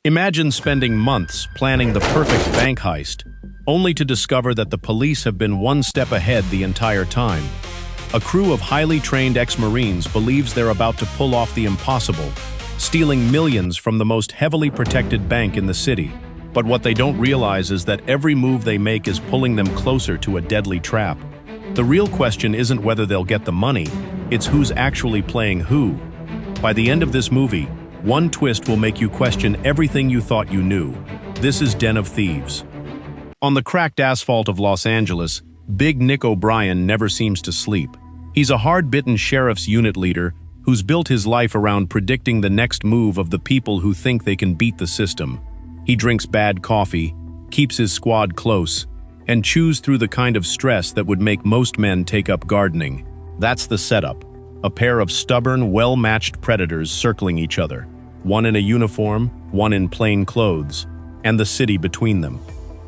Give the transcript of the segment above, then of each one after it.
Imagine spending months planning the perfect bank heist, only to discover that the police have been one step ahead the entire time. A crew of highly trained ex-Marines believes they're about to pull off the impossible, stealing millions from the most heavily protected bank in the city. But what they don't realize is that every move they make is pulling them closer to a deadly trap. The real question isn't whether they'll get the money, it's who's actually playing who. By the end of this movie, one twist will make you question everything you thought you knew. This is Den of Thieves. On the cracked asphalt of Los Angeles, Big Nick O'Brien never seems to sleep. He's a hard-bitten sheriff's unit leader who's built his life around predicting the next move of the people who think they can beat the system. He drinks bad coffee, keeps his squad close, and chews through the kind of stress that would make most men take up gardening. That's the setup. A pair of stubborn, well-matched predators circling each other. One in a uniform, one in plain clothes, and the city between them.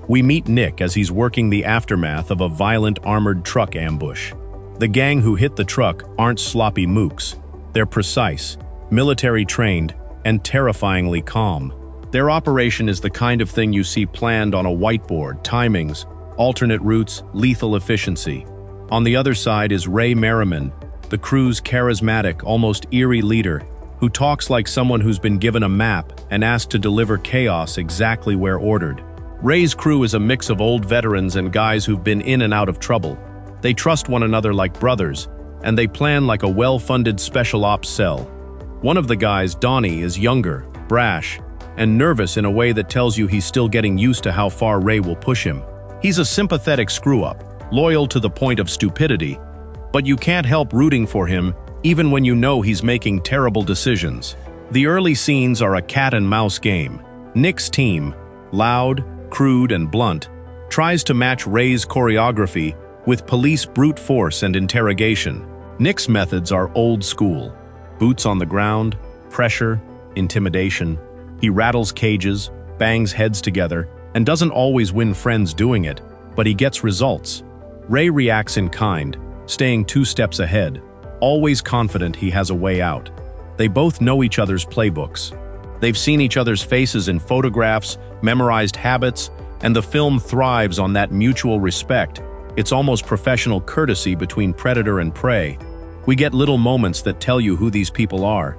We meet Nick as he's working the aftermath of a violent armored truck ambush. The gang who hit the truck aren't sloppy mooks. They're precise, military-trained, and terrifyingly calm. Their operation is the kind of thing you see planned on a whiteboard: timings, alternate routes, lethal efficiency. On the other side is Ray Merriman, the crew's charismatic, almost eerie leader, who talks like someone who's been given a map and asked to deliver chaos exactly where ordered. Ray's crew is a mix of old veterans and guys who've been in and out of trouble. They trust one another like brothers, and they plan like a well-funded special ops cell. One of the guys, Donnie, is younger, brash, and nervous in a way that tells you he's still getting used to how far Ray will push him. He's a sympathetic screw-up, loyal to the point of stupidity, but you can't help rooting for him even when you know he's making terrible decisions. The early scenes are a cat-and-mouse game. Nick's team, loud, crude, and blunt, tries to match Ray's choreography with police brute force and interrogation. Nick's methods are old school. Boots on the ground, pressure, intimidation. He rattles cages, bangs heads together, and doesn't always win friends doing it, but he gets results. Ray reacts in kind, staying 2 steps ahead, always confident he has a way out. They both know each other's playbooks. They've seen each other's faces in photographs, memorized habits, and the film thrives on that mutual respect. It's almost professional courtesy between predator and prey. We get little moments that tell you who these people are.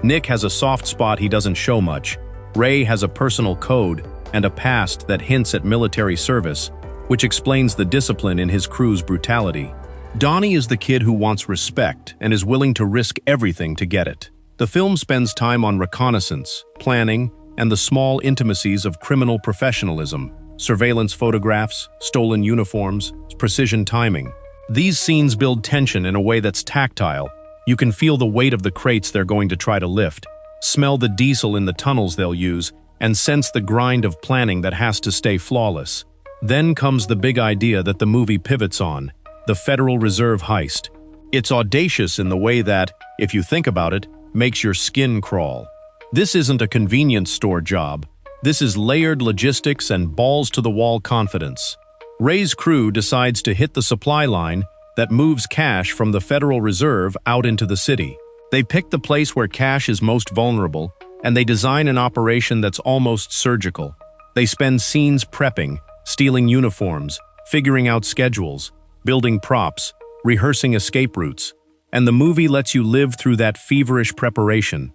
Nick has a soft spot he doesn't show much. Ray has a personal code and a past that hints at military service, which explains the discipline in his crew's brutality. Donnie is the kid who wants respect and is willing to risk everything to get it. The film spends time on reconnaissance, planning, and the small intimacies of criminal professionalism: surveillance photographs, stolen uniforms, precision timing. These scenes build tension in a way that's tactile. You can feel the weight of the crates they're going to try to lift, smell the diesel in the tunnels they'll use, and sense the grind of planning that has to stay flawless. Then comes the big idea that the movie pivots on: the Federal Reserve heist. It's audacious in the way that, if you think about it, makes your skin crawl. This isn't a convenience store job. This is layered logistics and balls-to-the-wall confidence. Ray's crew decides to hit the supply line that moves cash from the Federal Reserve out into the city. They pick the place where cash is most vulnerable, and they design an operation that's almost surgical. They spend scenes prepping, stealing uniforms, figuring out schedules, building props, rehearsing escape routes, and the movie lets you live through that feverish preparation.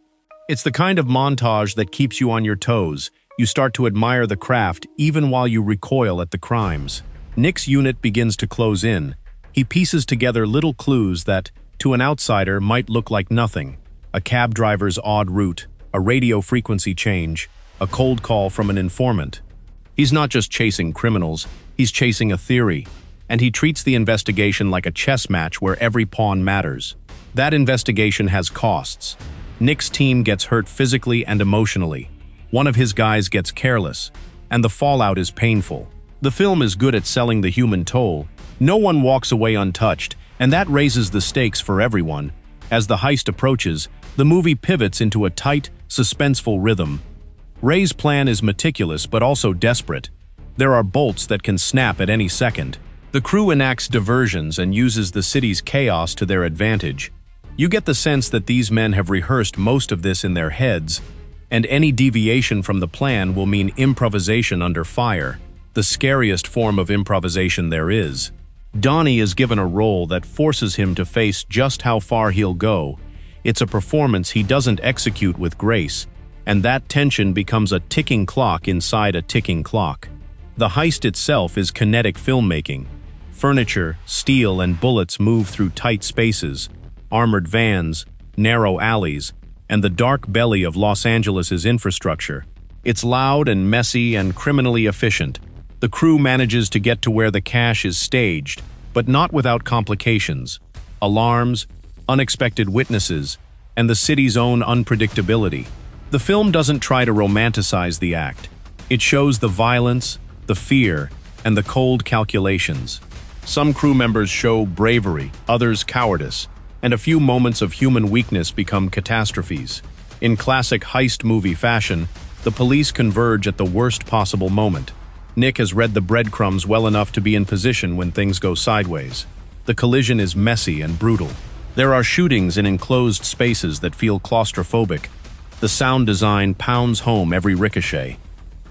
It's the kind of montage that keeps you on your toes. You start to admire the craft even while you recoil at the crimes. Nick's unit begins to close in. He pieces together little clues that, to an outsider, might look like nothing. A cab driver's odd route, a radio frequency change, a cold call from an informant. He's not just chasing criminals, he's chasing a theory. And he treats the investigation like a chess match where every pawn matters. That investigation has costs. Nick's team gets hurt physically and emotionally. One of his guys gets careless, and the fallout is painful. The film is good at selling the human toll. No one walks away untouched, and that raises the stakes for everyone. As the heist approaches, the movie pivots into a tight, suspenseful rhythm. Ray's plan is meticulous but also desperate. There are bolts that can snap at any second. The crew enacts diversions and uses the city's chaos to their advantage. You get the sense that these men have rehearsed most of this in their heads. and any deviation from the plan will mean improvisation under fire, the scariest form of improvisation there is. Donnie is given a role that forces him to face just how far he'll go. It's a performance he doesn't execute with grace, and that tension becomes a ticking clock inside a ticking clock. The heist itself is kinetic filmmaking. Furniture, steel, and bullets move through tight spaces, armored vans, narrow alleys, and the dark belly of Los Angeles' infrastructure. It's loud and messy and criminally efficient. The crew manages to get to where the cash is staged, but not without complications, alarms, unexpected witnesses, and the city's own unpredictability. The film doesn't try to romanticize the act. It shows the violence, the fear, and the cold calculations. Some crew members show bravery, others cowardice, and a few moments of human weakness become catastrophes. In classic heist movie fashion, the police converge at the worst possible moment. Nick has read the breadcrumbs well enough to be in position when things go sideways. The collision is messy and brutal. There are shootings in enclosed spaces that feel claustrophobic. The sound design pounds home every ricochet.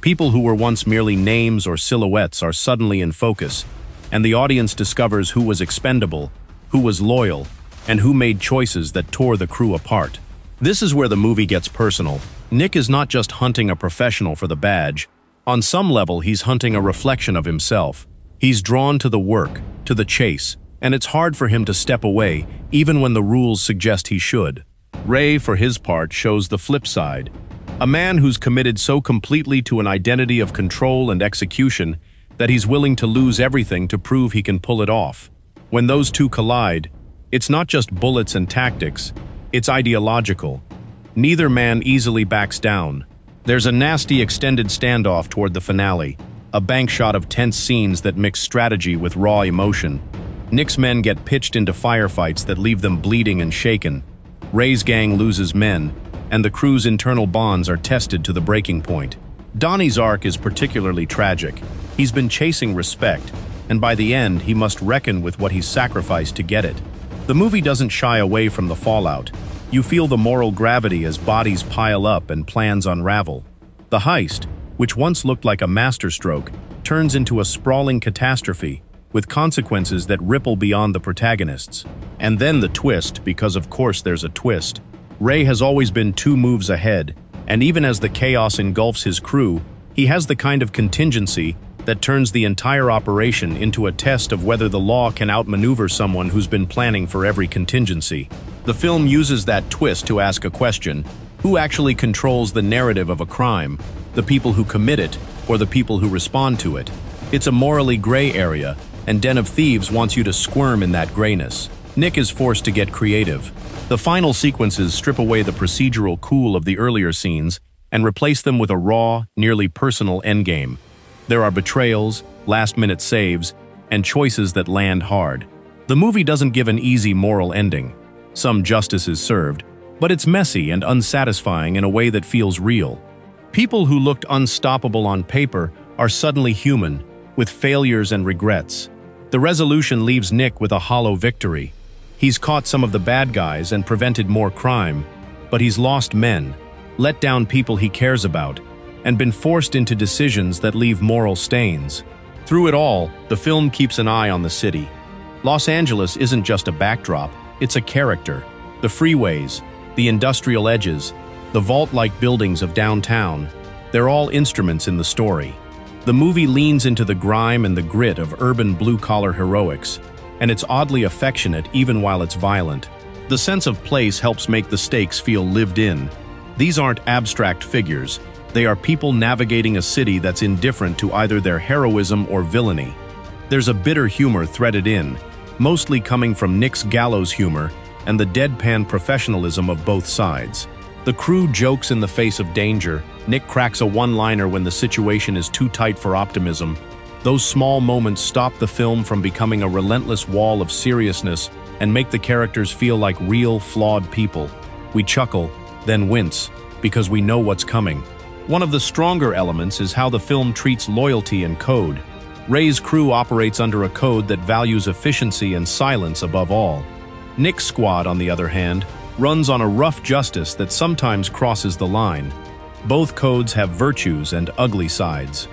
People who were once merely names or silhouettes are suddenly in focus, and the audience discovers who was expendable, who was loyal, and who made choices that tore the crew apart. This is where the movie gets personal. Nick is not just hunting a professional for the badge. On some level, he's hunting a reflection of himself. He's drawn to the work, to the chase, and it's hard for him to step away, even when the rules suggest he should. Ray, for his part, shows the flip side. A man who's committed so completely to an identity of control and execution that he's willing to lose everything to prove he can pull it off. When those two collide, it's not just bullets and tactics, it's ideological. Neither man easily backs down. There's a nasty extended standoff toward the finale, a bank shot of tense scenes that mix strategy with raw emotion. Nick's men get pitched into firefights that leave them bleeding and shaken. Ray's gang loses men, and the crew's internal bonds are tested to the breaking point. Donnie's arc is particularly tragic. He's been chasing respect, and by the end, he must reckon with what he's sacrificed to get it. The movie doesn't shy away from the fallout. You feel the moral gravity as bodies pile up and plans unravel. The heist, which once looked like a masterstroke, turns into a sprawling catastrophe, with consequences that ripple beyond the protagonists. And then the twist, because of course there's a twist. Ray has always been 2 moves ahead, and even as the chaos engulfs his crew, he has the kind of contingency that turns the entire operation into a test of whether the law can outmaneuver someone who's been planning for every contingency. The film uses that twist to ask a question: who actually controls the narrative of a crime? The people who commit it, or the people who respond to it? It's a morally gray area, and Den of Thieves wants you to squirm in that grayness. Nick is forced to get creative. The final sequences strip away the procedural cool of the earlier scenes and replace them with a raw, nearly personal endgame. There are betrayals, last-minute saves, and choices that land hard. The movie doesn't give an easy moral ending. Some justice is served, but it's messy and unsatisfying in a way that feels real. People who looked unstoppable on paper are suddenly human, with failures and regrets. The resolution leaves Nick with a hollow victory. He's caught some of the bad guys and prevented more crime, but he's lost men, let down people he cares about, and been forced into decisions that leave moral stains. Through it all, the film keeps an eye on the city. Los Angeles isn't just a backdrop, it's a character. The freeways, the industrial edges, the vault-like buildings of downtown, they're all instruments in the story. The movie leans into the grime and the grit of urban blue-collar heroics, and it's oddly affectionate even while it's violent. The sense of place helps make the stakes feel lived in. These aren't abstract figures. They are people navigating a city that's indifferent to either their heroism or villainy. There's a bitter humor threaded in, mostly coming from Nick's gallows humor and the deadpan professionalism of both sides. The crew jokes in the face of danger. Nick cracks a one-liner when the situation is too tight for optimism. Those small moments stop the film from becoming a relentless wall of seriousness and make the characters feel like real, flawed people. We chuckle, then wince, because we know what's coming. One of the stronger elements is how the film treats loyalty and code. Ray's crew operates under a code that values efficiency and silence above all. Nick's squad, on the other hand, runs on a rough justice that sometimes crosses the line. Both codes have virtues and ugly sides.